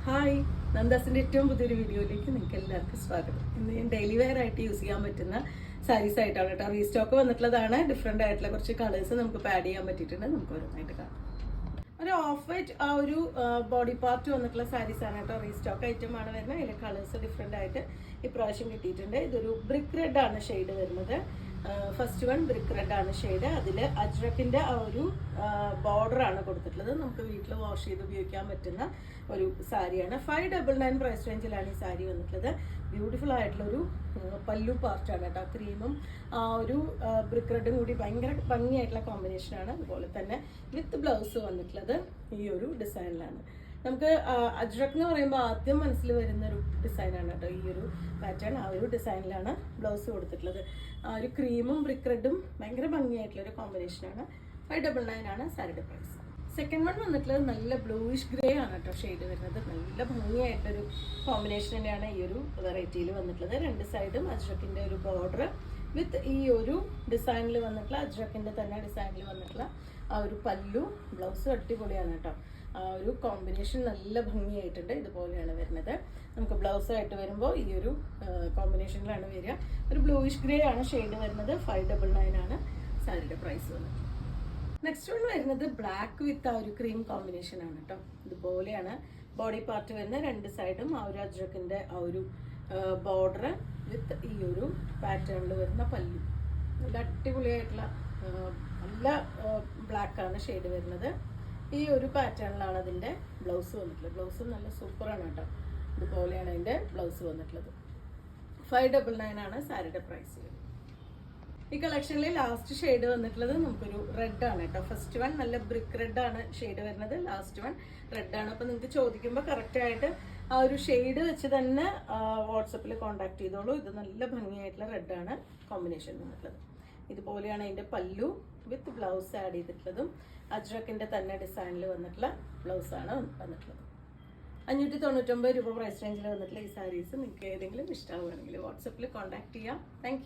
Hi, നന്ദാസിൻ്റെ ഏറ്റവും പുതിയൊരു വീഡിയോയിലേക്ക് നിങ്ങൾക്ക് എല്ലാവർക്കും സ്വാഗതം. ഇന്ന് ഞാൻ ഡെയിലി വെയർ ആയിട്ട് യൂസ് ചെയ്യാൻ പറ്റുന്ന സാരീസ് ആയിട്ടാണ് കേട്ടോ. റീസ്റ്റോക്ക് വന്നിട്ടുള്ളതാണ്. ഡിഫറെൻ്റ് ആയിട്ടുള്ള കുറച്ച് കളേഴ്സ് നമുക്ക് ആഡ് ചെയ്യാൻ പറ്റിയിട്ടുണ്ട്. നമുക്ക് ഓരോന്നായിട്ട് കാണാം. ഒരു ഓഫ് വൈറ്റ് ആ ഒരു ബോഡി പാർട്ട് വന്നിട്ടുള്ള സാരീസ് ആണ് കേട്ടോ. റീസ്റ്റോക്ക് ഐറ്റം ആണ് വരുന്നത്. അതിലെ കളേഴ്സ് ഡിഫറെൻ്റ് ആയിട്ട് ഇപ്രാവശ്യം കിട്ടിയിട്ടുണ്ട്. ഇതൊരു ബ്രിക്ക് റെഡ് ആണ് ഷെയ്ഡ് വരുന്നത്. ഫസ്റ്റ് വൺ ബ്രിക്ക് റെഡ് ആണ് ഷെയ്ഡ്. അതിൽ അജ്രക്കിന്റെ ആ ഒരു ബോർഡർ ആണ് കൊടുത്തിട്ടുള്ളത്. നമുക്ക് വീട്ടിൽ വാഷ് ചെയ്ത് ഉപയോഗിക്കാൻ പറ്റുന്ന ഒരു സാരിയാണ്. 599 പ്രൈസ് റേഞ്ചിലാണ് ഈ സാരി വന്നിട്ടുള്ളത്. ബ്യൂട്ടിഫുൾ ആയിട്ടുള്ളൊരു പല്ലു പാർട്ടാണ് കേട്ടോ. ക്രീമും ആ ഒരു ബ്രിക്ക് റെഡും കൂടി ഭയങ്കര ഭംഗിയായിട്ടുള്ള കോമ്പിനേഷനാണ്. അതുപോലെ തന്നെ വിത്ത് ബ്ലൗസ് വന്നിട്ടുള്ളത് ഈ ഒരു ഡിസൈനിലാണ്. നമുക്ക് അജ്രക് എന്ന് പറയുമ്പോൾ ആദ്യം മനസ്സിൽ വരുന്ന ഒരു ഡിസൈനാണ് കേട്ടോ ഈ ഒരു പാറ്റേൺ. ആ ഒരു ഡിസൈനിലാണ് ബ്ലൗസ് കൊടുത്തിട്ടുള്ളത്. ആ ഒരു ക്രീമും ബ്രിക്ക് റെഡും ഭയങ്കര ഭംഗിയായിട്ടുള്ള ഒരു കോമ്പിനേഷനാണ്. 599 ആണ് സാരിയുടെ പ്രൈസ്. സെക്കൻഡ് വൺ വന്നിട്ടുള്ളത് നല്ല ബ്ലൂയിഷ് ഗ്രേ ആണ് കേട്ടോ ഷെയ്ഡ് വരുന്നത്. നല്ല ഭംഗിയായിട്ടൊരു കോമ്പിനേഷൻ തന്നെയാണ് ഈ ഒരു വെറൈറ്റിയിൽ വന്നിട്ടുള്ളത്. രണ്ട് സൈഡും അജ്രക്കിന്റെ ഒരു ബോർഡർ വിത്ത് ഈ ഒരു ഡിസൈനിൽ വന്നിട്ടുള്ള അജ്രക്കിന്റെ തന്നെ ഡിസൈനിൽ വന്നിട്ടുള്ള ആ ഒരു പല്ലു. ബ്ലൗസ് അടിപൊളിയാണ് കേട്ടോ. ആ ഒരു കോമ്പിനേഷൻ നല്ല ഭംഗിയായിട്ടുണ്ട്. ഇതുപോലെയാണ് വരുന്നത്. നമുക്ക് ബ്ലൗസ് ആയിട്ട് വരുമ്പോൾ ഈ ഒരു കോമ്പിനേഷനിലാണ് വരിക. ഒരു ബ്ലൂയിഷ് ഗ്രേ ആണ് ഷെയ്ഡ് വരുന്നത്. 599 ആണ് സാരിയുടെ പ്രൈസ് വന്നത്. നെക്സ്റ്റ് വൺ വരുന്നത് ബ്ലാക്ക് വിത്ത് ആ ഒരു ക്രീം കോമ്പിനേഷൻ ആണ് കേട്ടോ. ഇതുപോലെയാണ് ബോഡി പാർട്ട് വരുന്നത്. രണ്ട് സൈഡും ആ ഒരു അജ്രക്കിന്റെ ആ ഒരു ബോർഡർ വിത്ത് ഈ ഒരു പാറ്റേണിൽ വരുന്ന പല്ലു. നല്ല അടിപൊളിയായിട്ടുള്ള നല്ല ബ്ലാക്ക് ആണ് ഷെയ്ഡ് വരുന്നത്. ഈ ഒരു പാറ്റേണിലാണ് അതിന്റെ ബ്ലൗസ് വന്നിട്ടുള്ളത്. ബ്ലൗസ് നല്ല സൂപ്പറാണ് കേട്ടോ. ഇതുപോലെയാണ് അതിന്റെ ബ്ലൗസ് വന്നിട്ടുള്ളത്. 599 ആണ് സാരിയുടെ പ്രൈസ്. ഈ കളക്ഷനിലെ ലാസ്റ്റ് ഷെയ്ഡ് വന്നിട്ടുള്ളത് നമുക്കൊരു റെഡ് ആണ് കേട്ടോ. ഫസ്റ്റ് വൺ നല്ല ബ്രിക്ക് റെഡ് ആണ് ഷെയ്ഡ് വരുന്നത്. ലാസ്റ്റ് വൺ റെഡ് ആണ്. അപ്പൊ നിങ്ങൾക്ക് ചോദിക്കുമ്പോൾ കറക്റ്റ് ആയിട്ട് ആ ഒരു ഷെയ്ഡ് വെച്ച് തന്നെ വാട്സപ്പിൽ കോൺടാക്ട് ചെയ്തോളൂ. ഇത് നല്ല ഭംഗിയായിട്ടുള്ള റെഡ് ആണ് കോമ്പിനേഷൻ വന്നിട്ടുള്ളത്. ഇതുപോലെയാണ് അതിന്റെ പല്ലു വിത്ത് ബ്ലൗസ് ആഡ് ചെയ്തിട്ടുള്ളതും അജ്രക്കിന്റെ തന്നെ ഡിസൈനിൽ വന്നിട്ടുള്ള ബ്ലൗസ് ആണ് വന്നിട്ടുള്ളത്. 599 രൂപ പ്രൈസ് റേഞ്ചിൽ വന്നിട്ടുള്ള ഈ സാരീസ് നിങ്ങൾക്ക് ഏതെങ്കിലും ഇഷ്ടമാവുകയാണെങ്കിൽ വാട്സപ്പിൽ കോൺടാക്ട് ചെയ്യാം. താങ്ക്